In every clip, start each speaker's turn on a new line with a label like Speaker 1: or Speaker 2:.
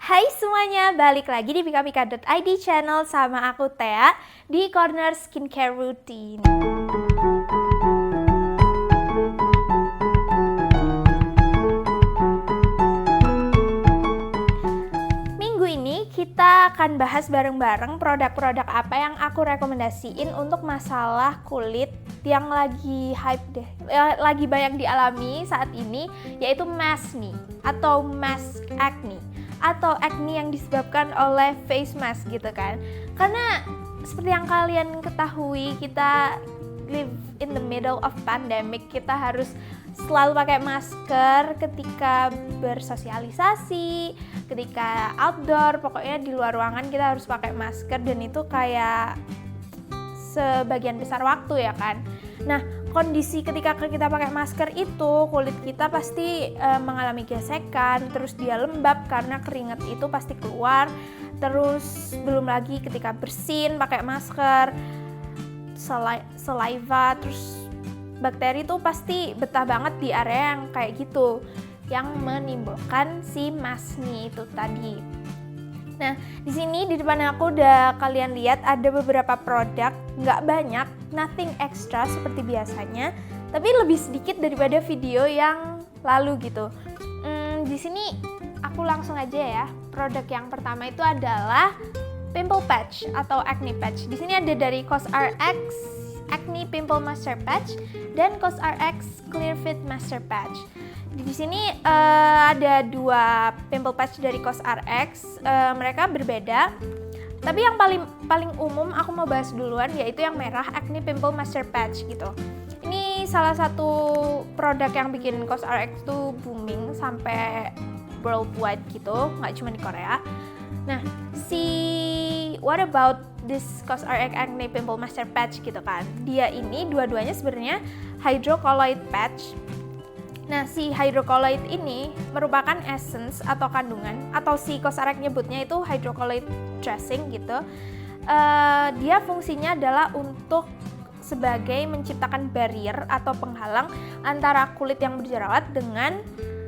Speaker 1: Hai semuanya, balik lagi di pikapika.id channel sama aku Thea di Corner Skincare Routine. Minggu ini kita akan bahas bareng-bareng produk-produk apa yang aku rekomendasiin untuk masalah kulit yang lagi hype deh, lagi banyak dialami saat ini, yaitu maskne atau mask acne atau acne yang disebabkan oleh face mask gitu kan. Karena seperti yang kalian ketahui, kita live in the middle of pandemic, kita harus selalu pakai masker ketika bersosialisasi, ketika outdoor, pokoknya di luar ruangan kita harus pakai masker, dan itu kayak sebagian besar waktu ya kan. Nah, kondisi ketika kita pakai masker itu, kulit kita pasti mengalami gesekan, terus dia lembab karena keringat itu pasti keluar. Terus belum lagi ketika bersin pakai masker, saliva, terus bakteri itu pasti betah banget di area yang kayak gitu, yang menimbulkan si maskne itu tadi. Nah, di sini di depan aku udah kalian lihat ada beberapa produk, nggak banyak, nothing extra seperti biasanya, tapi lebih sedikit daripada video yang lalu gitu. Di sini aku langsung aja ya. Produk yang pertama itu adalah pimple patch atau acne patch. Di sini ada dari COSRX Acne Pimple Master Patch dan COSRX Clear Fit Master Patch. Di sini ada dua pimple patch dari COSRX, mereka berbeda. Tapi yang paling umum aku mau bahas duluan, yaitu yang merah Acne Pimple Master Patch gitu. Ini salah satu produk yang bikin COSRX tuh booming sampai worldwide gitu, nggak cuma di Korea. Nah, what about this COSRX Acne Pimple Master Patch gitu kan? Dia ini dua-duanya sebenarnya hydrocolloid patch. Nah, si hydrocolloid ini merupakan essence atau kandungan, atau si COSRX nyebutnya itu hydrocolloid dressing gitu. Dia fungsinya adalah untuk sebagai menciptakan barrier atau penghalang antara kulit yang berjerawat dengan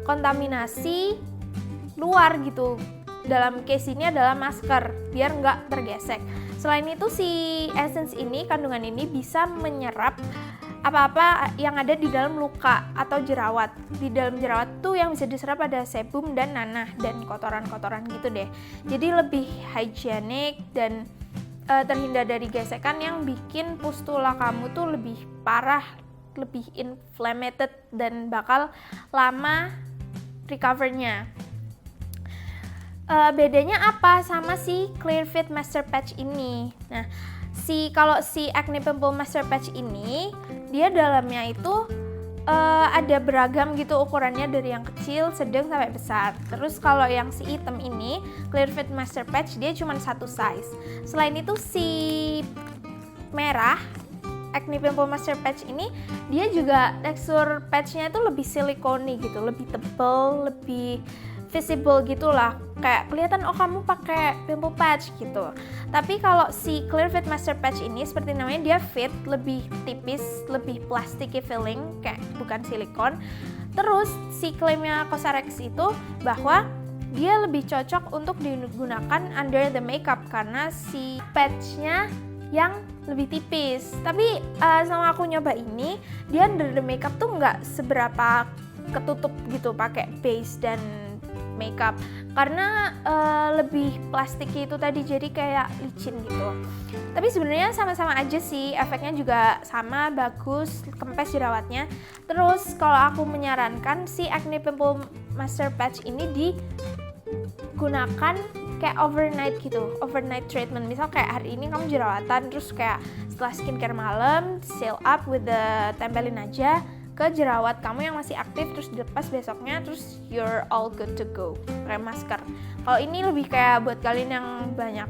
Speaker 1: kontaminasi luar gitu. Dalam case ini adalah masker, biar nggak tergesek. Selain itu, si essence ini, kandungan ini bisa menyerap apa-apa yang ada di dalam luka atau jerawat. Di dalam jerawat tuh yang bisa diserap ada sebum dan nanah dan kotoran-kotoran gitu deh. Jadi lebih higienik dan terhindar dari gesekan yang bikin pustula kamu tuh lebih parah, lebih inflamed dan bakal lama recovernya. Bedanya apa sama si Clear Fit Master Patch ini? Nah, kalau si Acne Pimple Master Patch ini, dia dalamnya itu ada beragam gitu ukurannya, dari yang kecil, sedang sampai besar. Terus kalau yang si hitam ini, Clear Fit Master Patch, dia cuma satu size. Selain itu, si merah Acne Pimple Master Patch ini, dia juga tekstur patchnya itu lebih silikoni gitu, lebih tebal, lebih visible gitulah, kayak kelihatan oh kamu pakai pimple patch gitu. Tapi kalau si Clear Fit Master Patch ini, seperti namanya, dia fit, lebih tipis, lebih plasticky feeling, kayak bukan silikon. Terus si klaimnya COSRX itu bahwa dia lebih cocok untuk digunakan under the makeup karena si patchnya yang lebih tipis. Tapi sama aku nyoba ini, dia under the makeup tuh nggak seberapa ketutup gitu pakai base dan makeup, karena lebih plastik itu tadi, jadi kayak licin gitu. Tapi sebenarnya sama-sama aja sih, efeknya juga sama, bagus, kempes jerawatnya. Terus kalau aku menyarankan si Acne Pimple Master Patch ini digunakan kayak overnight gitu, overnight treatment. Misal kayak hari ini kamu jerawatan, terus kayak setelah skincare malam, seal up with the tempelin aja ke jerawat kamu yang masih aktif, terus dilepas besoknya, terus you're all good to go, pakai masker. Kalau ini lebih kayak buat kalian yang banyak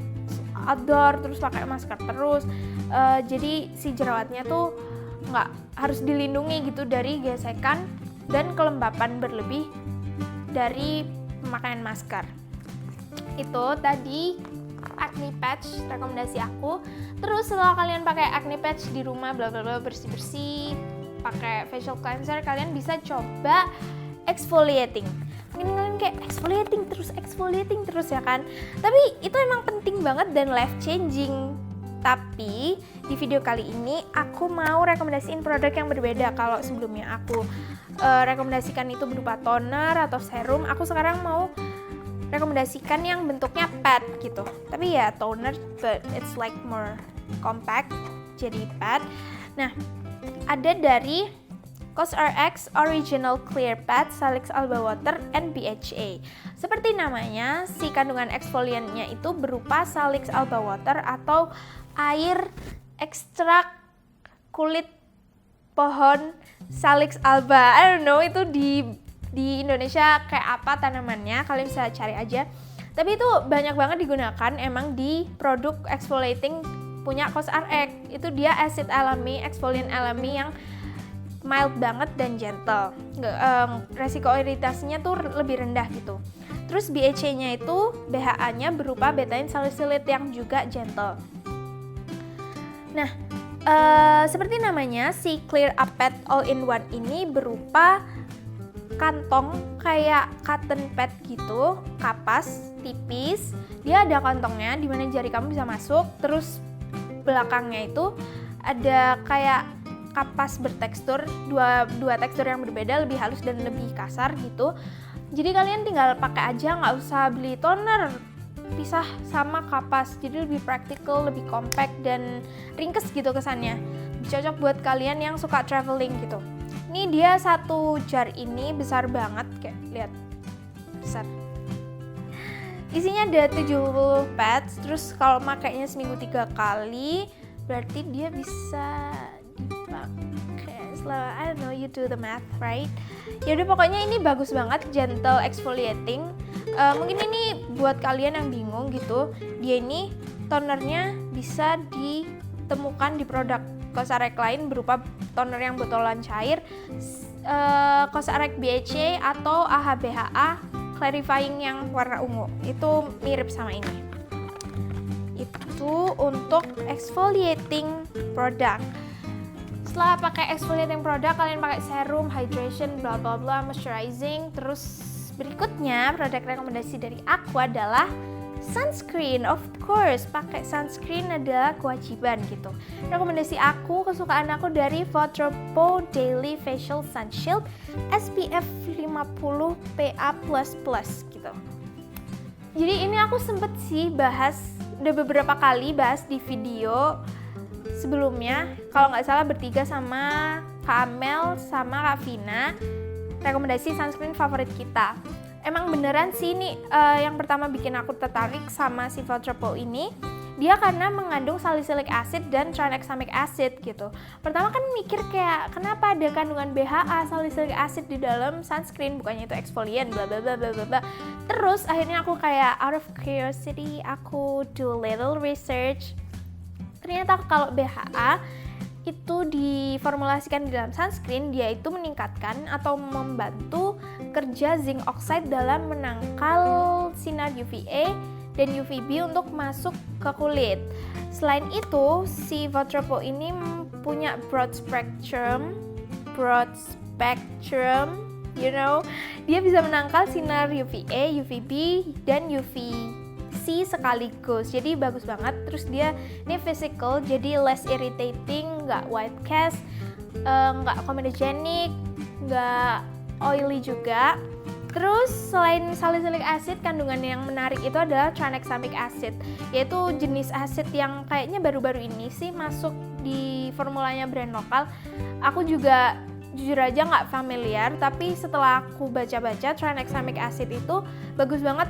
Speaker 1: outdoor terus pakai masker terus, jadi si jerawatnya tuh nggak harus dilindungi gitu dari gesekan dan kelembapan berlebih dari pemakaian masker. Itu tadi acne patch rekomendasi aku. Terus setelah kalian pakai acne patch di rumah, bla bla bla, bersih-bersih, pakai facial cleanser, kalian bisa coba exfoliating. Mungkin kalian kayak exfoliating terus ya kan. Tapi itu emang penting banget dan life changing. Tapi di video kali ini aku mau rekomendasiin produk yang berbeda. Kalau sebelumnya aku rekomendasikan itu berupa toner atau serum, aku sekarang mau rekomendasikan yang bentuknya pad gitu. Tapi ya toner, but it's like more compact, jadi pad. Nah, ada dari COSRX Original Clear Pad, Salix Alba Water, and BHA. Seperti namanya, si kandungan eksfoliannya itu berupa Salix Alba Water atau air ekstrak kulit pohon Salix alba. I don't know itu di Indonesia kayak apa tanamannya, kalian bisa cari aja. Tapi itu banyak banget digunakan emang di produk exfoliating punya COSRX. Itu dia acid alami, exfoliant alami yang mild banget dan gentle. Resiko iritasinya tuh lebih rendah gitu. Terus BHA-nya itu BHA-nya berupa betaine salicylate yang juga gentle. Nah, seperti namanya, si Clear Up Pad All-in-One ini berupa kantong kayak cotton pad gitu, kapas tipis. Dia ada kantongnya di mana jari kamu bisa masuk. Terus belakangnya itu ada kayak kapas bertekstur, dua tekstur yang berbeda, lebih halus dan lebih kasar gitu. Jadi kalian tinggal pakai aja, nggak usah beli toner pisah sama kapas, jadi lebih praktikal, lebih compact dan ringkes gitu kesannya. Cocok buat kalian yang suka traveling gitu. Ini dia satu jar ini besar banget, kayak lihat besar. Isinya ada 70 pads, terus kalau makainya seminggu 3 kali, berarti dia bisa dipakai selama, I don't know, you do the math, right? Yaudah pokoknya ini bagus banget, gentle exfoliating. Mungkin ini buat kalian yang bingung gitu, dia ini tonernya bisa ditemukan di produk COSRX lain berupa toner yang botolan cair, COSRX BHA atau AHA-BHA clarifying yang warna ungu. Itu mirip sama ini. Itu untuk exfoliating product. Setelah pakai exfoliating product, kalian pakai serum, hydration, bla bla bla, moisturizing. Terus berikutnya produk rekomendasi dari aku adalah sunscreen. Of course, pakai sunscreen adalah kewajiban gitu. Rekomendasi aku, kesukaan aku dari Vatropo Daily Facial Sun Shield SPF 50 PA++ gitu. Jadi ini aku sempet sih udah beberapa kali bahas di video sebelumnya, kalau nggak salah bertiga sama Kak Amel sama Kak Vina, rekomendasi sunscreen favorit kita. Emang beneran sih ini yang pertama bikin aku tertarik sama si Vatropo ini, dia karena mengandung salicylic acid dan tranexamic acid gitu. Pertama kan mikir kayak kenapa ada kandungan BHA salicylic acid di dalam sunscreen, bukannya itu exfoliant bla bla bla bla bla. Terus akhirnya aku kayak out of curiosity, aku do little research. Ternyata kalau BHA itu diformulasikan di dalam sunscreen, dia itu meningkatkan atau membantu kerja zinc oxide dalam menangkal sinar UVA dan UVB untuk masuk ke kulit. Selain itu, si Vatropo ini punya broad spectrum, you know, dia bisa menangkal sinar UVA, UVB, dan UVC sekaligus. Jadi bagus banget. Terus dia ini physical, jadi less irritating, nggak white cast, nggak comedogenic, nggak oily juga. Terus selain salicylic acid, kandungan yang menarik itu adalah tranexamic acid, yaitu jenis asid yang kayaknya baru-baru ini sih masuk di formulanya brand lokal. Aku juga jujur aja nggak familiar, tapi setelah aku baca-baca, tranexamic acid itu bagus banget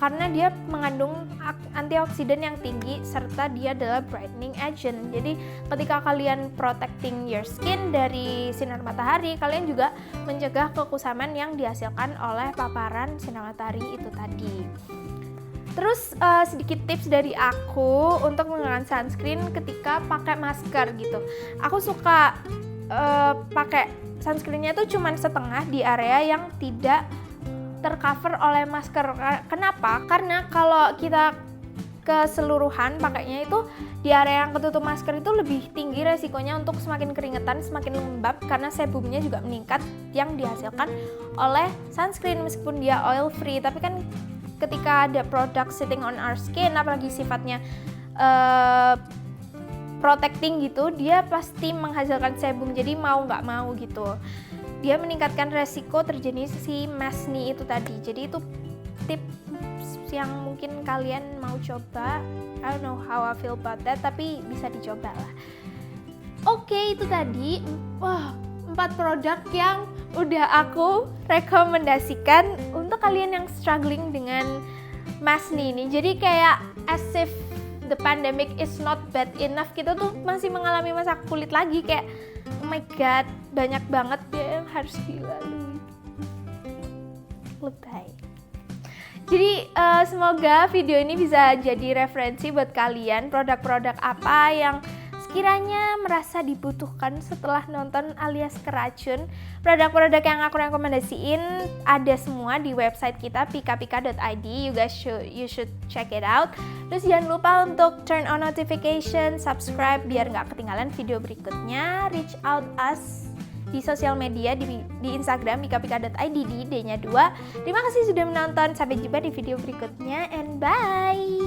Speaker 1: karena dia mengandung antioksidan yang tinggi serta dia adalah brightening agent. Jadi ketika kalian protecting your skin dari sinar matahari, kalian juga mencegah kekusaman yang dihasilkan oleh paparan sinar matahari itu tadi. Terus sedikit tips dari aku untuk menggunakan sunscreen ketika pakai masker gitu. Aku suka pakai sunscreennya tuh cuman setengah di area yang tidak tercover oleh masker. Kenapa? Karena kalau kita keseluruhan pakainya itu di area yang ketutup masker itu lebih tinggi resikonya untuk semakin keringetan, semakin lembab karena sebumnya juga meningkat yang dihasilkan oleh sunscreen meskipun dia oil free. Tapi kan ketika ada produk sitting on our skin, apalagi sifatnya protecting gitu, dia pasti menghasilkan sebum, jadi mau nggak mau gitu dia meningkatkan resiko terjadi si masni itu tadi. Jadi itu tips yang mungkin kalian mau coba. I don't know how I feel about that, tapi bisa dicoba lah. Oke, itu tadi 4 produk yang udah aku rekomendasikan untuk kalian yang struggling dengan masni ini. Jadi kayak as if the pandemic is not bad enough, kita tuh masih mengalami masa kulit lagi, kayak oh my god, banyak banget ya yang harus dilalui. Lebay. Jadi semoga video ini bisa jadi referensi buat kalian, produk-produk apa yang sekiranya merasa dibutuhkan setelah nonton alias keracun. Produk-produk yang aku rekomendasiin ada semua di website kita pikapika.id. You should check it out. Terus jangan lupa untuk turn on notification, subscribe biar nggak ketinggalan video berikutnya. Reach out us di sosial media di Instagram pikapika.id di ID-nya 2. Terima kasih sudah menonton. Sampai jumpa di video berikutnya and bye.